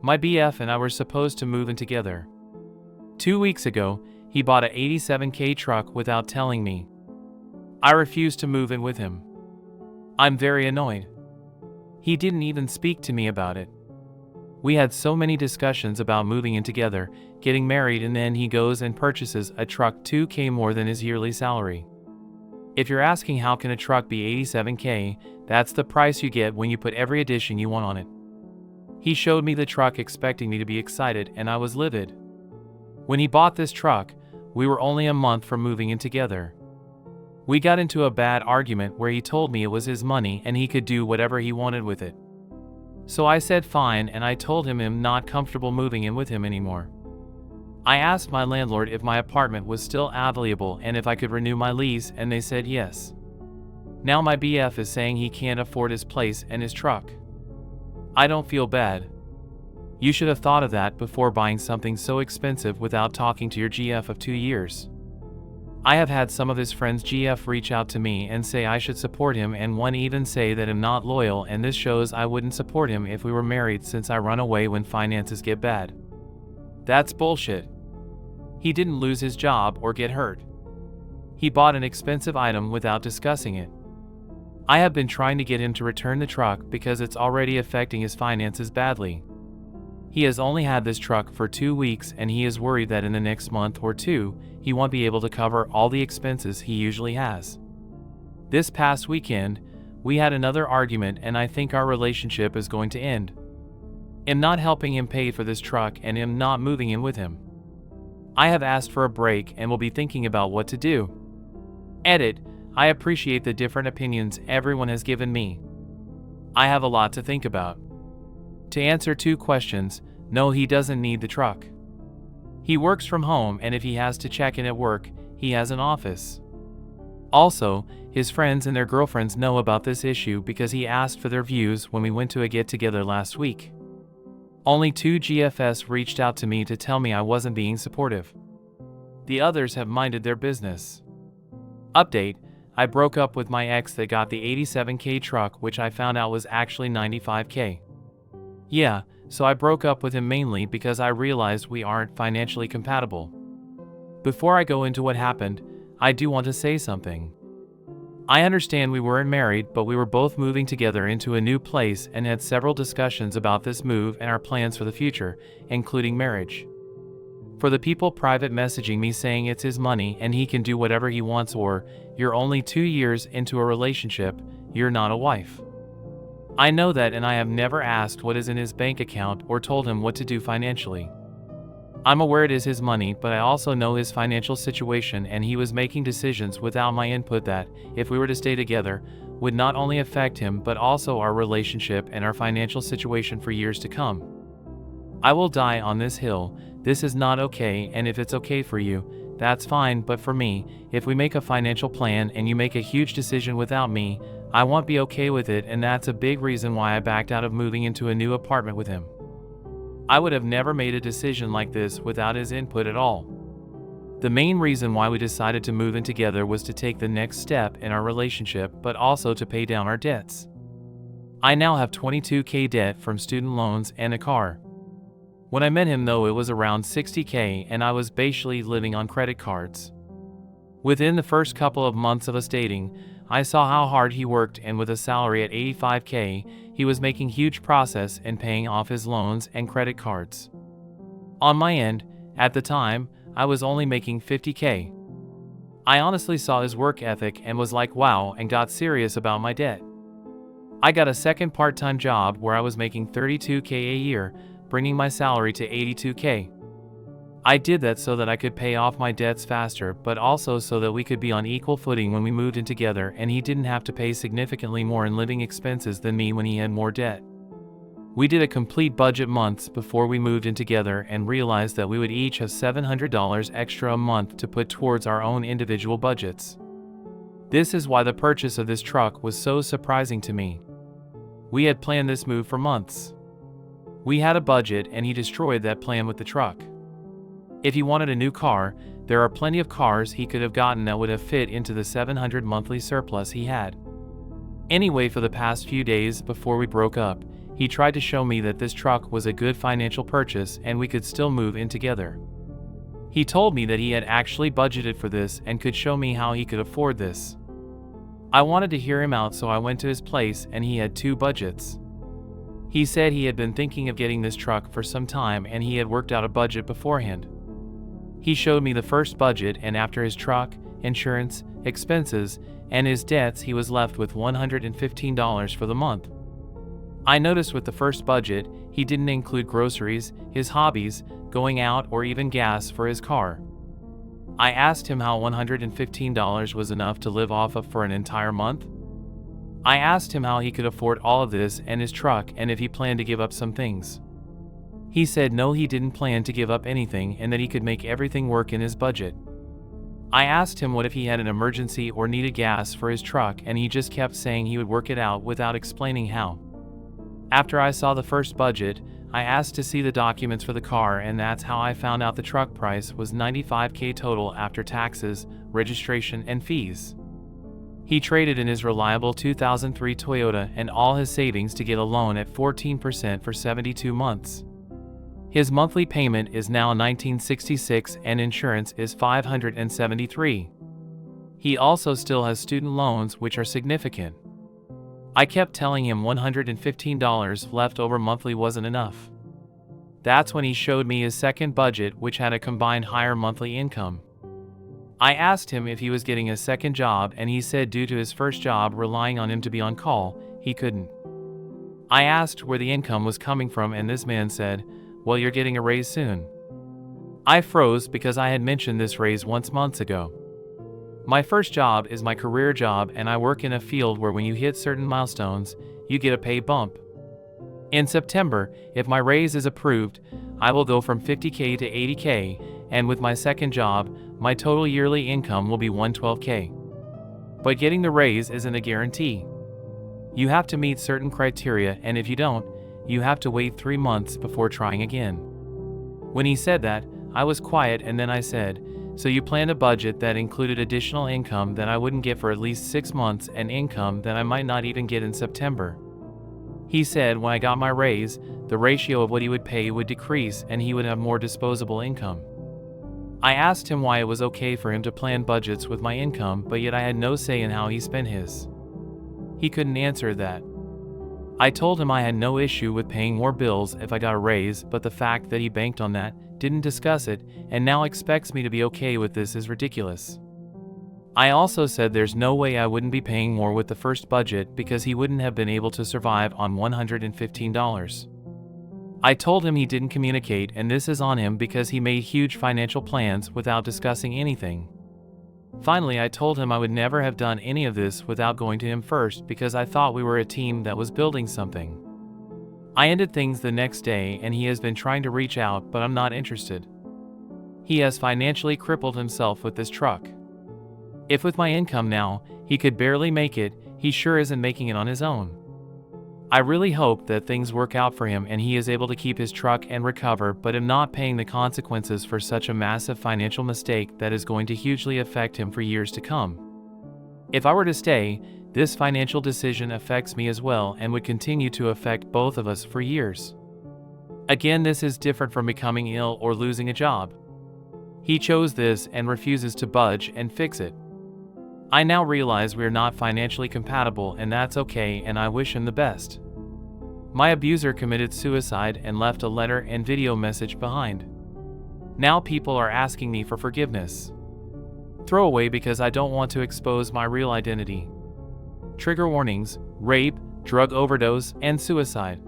My BF and I were supposed to move in together. 2 weeks ago, he bought a 87K truck without telling me. I refused to move in with him. I'm very annoyed. He didn't even speak to me about it. We had so many discussions about moving in together, getting married, and then he goes and purchases a truck 2K more than his yearly salary. If you're asking how can a truck be 87K, that's the price you get when you put every addition you want on it. He showed me the truck expecting me to be excited, and I was livid. When he bought this truck, we were only a month from moving in together. We got into a bad argument where he told me it was his money and he could do whatever he wanted with it. So I said fine, and I told him I'm not comfortable moving in with him anymore. I asked my landlord if my apartment was still available and if I could renew my lease, and they said yes. Now my BF is saying he can't afford his place and his truck. I don't feel bad. You should have thought of that before buying something so expensive without talking to your GF of 2 years. I have had some of his friends' GF reach out to me and say I should support him, and one even say that I'm not loyal, and this shows I wouldn't support him if we were married since I run away when finances get bad. That's bullshit. He didn't lose his job or get hurt. He bought an expensive item without discussing it. I have been trying to get him to return the truck because it's already affecting his finances badly. He has only had this truck for 2 weeks, and he is worried that in the next month or two, he won't be able to cover all the expenses he usually has. This past weekend, we had another argument, and I think our relationship is going to end. I'm not helping him pay for this truck, and am not moving in with him. I have asked for a break and will be thinking about what to do. Edit. I appreciate the different opinions everyone has given me. I have a lot to think about. To answer 2 questions, no, he doesn't need the truck. He works from home, and if he has to check in at work, he has an office. Also, his friends and their girlfriends know about this issue because he asked for their views when we went to a get-together last week. Only 2 GFS reached out to me to tell me I wasn't being supportive. The others have minded their business. Update. I broke up with my ex that got the 87K truck, which I found out was actually 95K. Yeah, so I broke up with him mainly because I realized we aren't financially compatible. Before I go into what happened, I do want to say something. I understand we weren't married, but we were both moving together into a new place and had several discussions about this move and our plans for the future, including marriage. For the people private messaging me saying it's his money and he can do whatever he wants, or you're only 2 years into a relationship, you're not a wife. I know that, and I have never asked what is in his bank account or told him what to do financially. I'm aware it is his money, but I also know his financial situation, and he was making decisions without my input that, if we were to stay together, would not only affect him but also our relationship and our financial situation for years to come. I will die on this hill. This is not okay, and if it's okay for you, that's fine, but for me, if we make a financial plan and you make a huge decision without me, I won't be okay with it, and that's a big reason why I backed out of moving into a new apartment with him. I would have never made a decision like this without his input at all. The main reason why we decided to move in together was to take the next step in our relationship, but also to pay down our debts. I now have 22K debt from student loans and a car. When I met him, though, it was around 60K, and I was basically living on credit cards. Within the first couple of months of us dating, I saw how hard he worked, and with a salary at 85K, he was making huge progress in paying off his loans and credit cards. On my end, at the time, I was only making 50K. I honestly saw his work ethic and was like, wow, and got serious about my debt. I got a second part-time job where I was making 32K a year, bringing my salary to 82K. I did that so that I could pay off my debts faster, but also so that we could be on equal footing when we moved in together, and he didn't have to pay significantly more in living expenses than me when he had more debt. We did a complete budget months before we moved in together and realized that we would each have $700 extra a month to put towards our own individual budgets. This is why the purchase of this truck was so surprising to me. We had planned this move for months. We had a budget, and he destroyed that plan with the truck. If he wanted a new car, there are plenty of cars he could have gotten that would have fit into the $700 monthly surplus he had. Anyway, for the past few days before we broke up, he tried to show me that this truck was a good financial purchase and we could still move in together. He told me that he had actually budgeted for this and could show me how he could afford this. I wanted to hear him out, so I went to his place and he had 2 budgets. He said he had been thinking of getting this truck for some time and he had worked out a budget beforehand. He showed me the first budget, and after his truck, insurance, expenses, and his debts, he was left with $115 for the month. I noticed with the first budget, he didn't include groceries, his hobbies, going out, or even gas for his car. I asked him how $115 was enough to live off of for an entire month. I asked him how he could afford all of this and his truck, and if he planned to give up some things. He said no, he didn't plan to give up anything and that he could make everything work in his budget. I asked him what if he had an emergency or needed gas for his truck, and he just kept saying he would work it out without explaining how. After I saw the first budget, I asked to see the documents for the car, and that's how I found out the truck price was $95,000 total after taxes, registration, and fees. He traded in his reliable 2003 Toyota and all his savings to get a loan at 14% for 72 months. His monthly payment is now $1,966 and insurance is $573. He also still has student loans, which are significant. I kept telling him $115 left over monthly wasn't enough. That's when he showed me his second budget, which had a combined higher monthly income. I asked him if he was getting a second job, and he said due to his first job relying on him to be on call, he couldn't. I asked where the income was coming from, and this man said, "Well, you're getting a raise soon." I froze because I had mentioned this raise once months ago. My first job is my career job, and I work in a field where when you hit certain milestones, you get a pay bump. In September, if my raise is approved, I will go from $50,000 to $80,000, and with my second job, my total yearly income will be $112,000. But getting the raise isn't a guarantee. You have to meet certain criteria, and if you don't, you have to wait 3 months before trying again. When he said that, I was quiet, and then I said, "So you planned a budget that included additional income that I wouldn't get for at least 6 months and income that I might not even get in September?" He said when I got my raise, the ratio of what he would pay would decrease and he would have more disposable income. I asked him why it was okay for him to plan budgets with my income, but yet I had no say in how he spent his. He couldn't answer that. I told him I had no issue with paying more bills if I got a raise, but the fact that he banked on that, didn't discuss it, and now expects me to be okay with this is ridiculous. I also said there's no way I wouldn't be paying more with the first budget because he wouldn't have been able to survive on $115. I told him he didn't communicate, and this is on him because he made huge financial plans without discussing anything. Finally, I told him I would never have done any of this without going to him first because I thought we were a team that was building something. I ended things the next day, and he has been trying to reach out, but I'm not interested. He has financially crippled himself with this truck. If with my income now, he could barely make it, he sure isn't making it on his own. I really hope that things work out for him and he is able to keep his truck and recover, but am not paying the consequences for such a massive financial mistake that is going to hugely affect him for years to come. If I were to stay, this financial decision affects me as well and would continue to affect both of us for years. Again, this is different from becoming ill or losing a job. He chose this and refuses to budge and fix it. I now realize we are not financially compatible, and that's okay, and I wish him the best. My abuser committed suicide and left a letter and video message behind. Now people are asking me for forgiveness. Throwaway because I don't want to expose my real identity. Trigger warnings: rape, drug overdose, and suicide.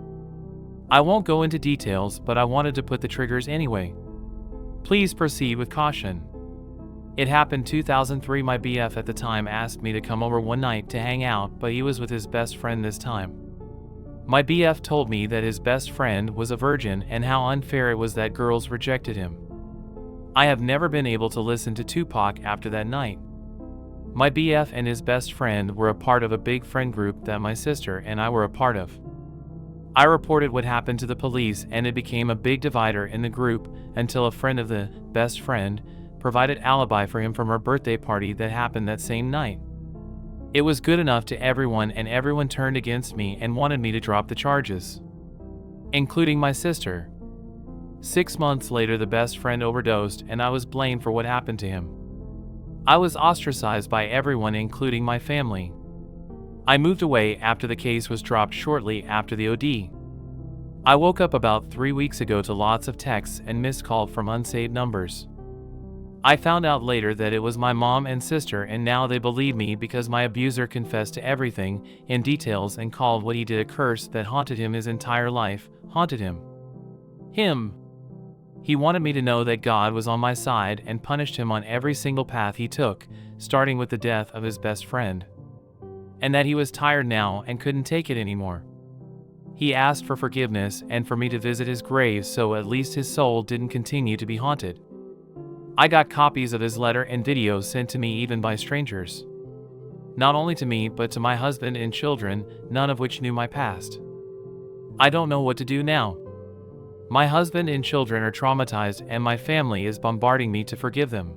I won't go into details, but I wanted to put the triggers anyway. Please proceed with caution. It happened 2003. My BF at the time asked me to come over one night to hang out, but he was with his best friend this time. My BF told me that his best friend was a virgin and how unfair it was that girls rejected him. I have never been able to listen to Tupac after that night. My BF and his best friend were a part of a big friend group that my sister and I were a part of. I reported what happened to the police, and it became a big divider in the group until a friend of the best friend provided alibi for him from her birthday party that happened that same night. It was good enough to everyone, and everyone turned against me and wanted me to drop the charges. including my sister. 6 months later, the best friend overdosed, and I was blamed for what happened to him. I was ostracized by everyone, including my family. I moved away after the case was dropped shortly after the OD. I woke up about 3 weeks ago to lots of texts and missed calls from unsaved numbers. I found out later that it was my mom and sister, and now they believe me because my abuser confessed to everything in details and called what he did a curse that haunted him his entire life, haunted him. He wanted me to know that God was on my side and punished him on every single path he took, starting with the death of his best friend. And that he was tired now and couldn't take it anymore. He asked for forgiveness and for me to visit his grave so at least his soul didn't continue to be haunted. I got copies of his letter and videos sent to me even by strangers. Not only to me but to my husband and children, none of which knew my past. I don't know what to do now. My husband and children are traumatized and my family is bombarding me to forgive them.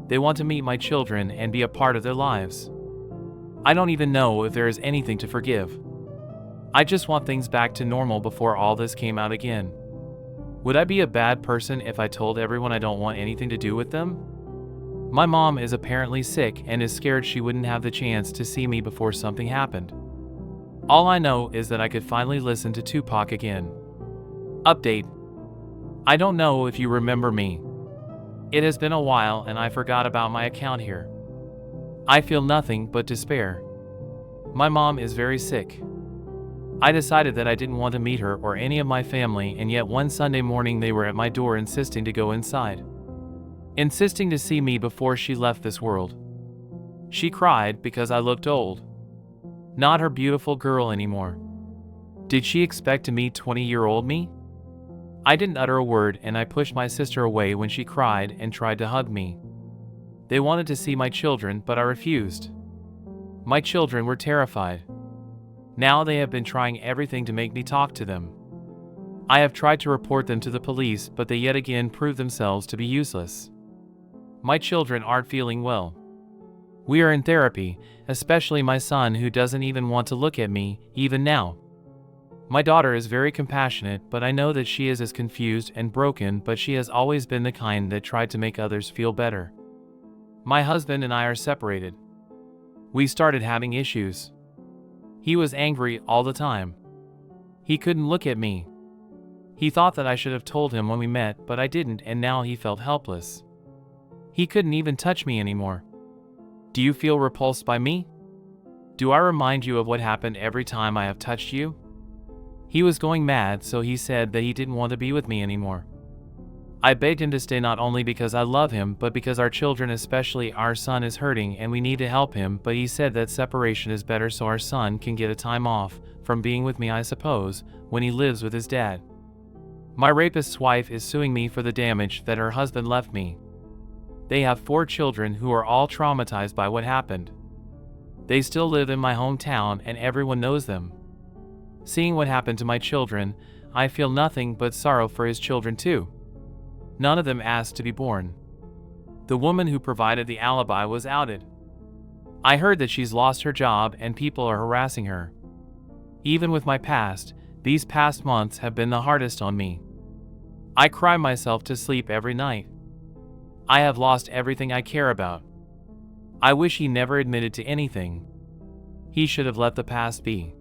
They want to meet my children and be a part of their lives. I don't even know if there is anything to forgive. I just want things back to normal before all this came out again. Would I be a bad person if I told everyone I don't want anything to do with them? My mom is apparently sick and is scared she wouldn't have the chance to see me before something happened. All I know is that I could finally listen to Tupac again. Update. I don't know if you remember me. It has been a while and I forgot about my account here. I feel nothing but despair. My mom is very sick. I decided that I didn't want to meet her or any of my family, and yet one Sunday morning they were at my door insisting to go inside. Insisting to see me before she left this world. She cried because I looked old. Not her beautiful girl anymore. Did she expect to meet 20-year-old me? I didn't utter a word and I pushed my sister away when she cried and tried to hug me. They wanted to see my children, but I refused. My children were terrified. Now they have been trying everything to make me talk to them. I have tried to report them to the police, but they yet again prove themselves to be useless. My children aren't feeling well. We are in therapy, especially my son, who doesn't even want to look at me, even now. My daughter is very compassionate, but I know that she is as confused and broken, but she has always been the kind that tried to make others feel better. My husband and I are separated. We started having issues. He was angry all the time. He couldn't look at me. He thought that I should have told him when we met, but I didn't, and now he felt helpless. He couldn't even touch me anymore. Do you feel repulsed by me? Do I remind you of what happened every time I have touched you? He was going mad, so he said that he didn't want to be with me anymore. I begged him to stay, not only because I love him, but because our children, especially our son, is hurting and we need to help him, but he said that separation is better so our son can get a time off from being with me, I suppose, when he lives with his dad. My rapist's wife is suing me for the damage that her husband left me. They have 4 children who are all traumatized by what happened. They still live in my hometown and everyone knows them. Seeing what happened to my children, I feel nothing but sorrow for his children too. None of them asked to be born. The woman who provided the alibi was outed. I heard that she's lost her job and people are harassing her. Even with my past, these past months have been the hardest on me. I cry myself to sleep every night. I have lost everything I care about. I wish he never admitted to anything. He should have let the past be.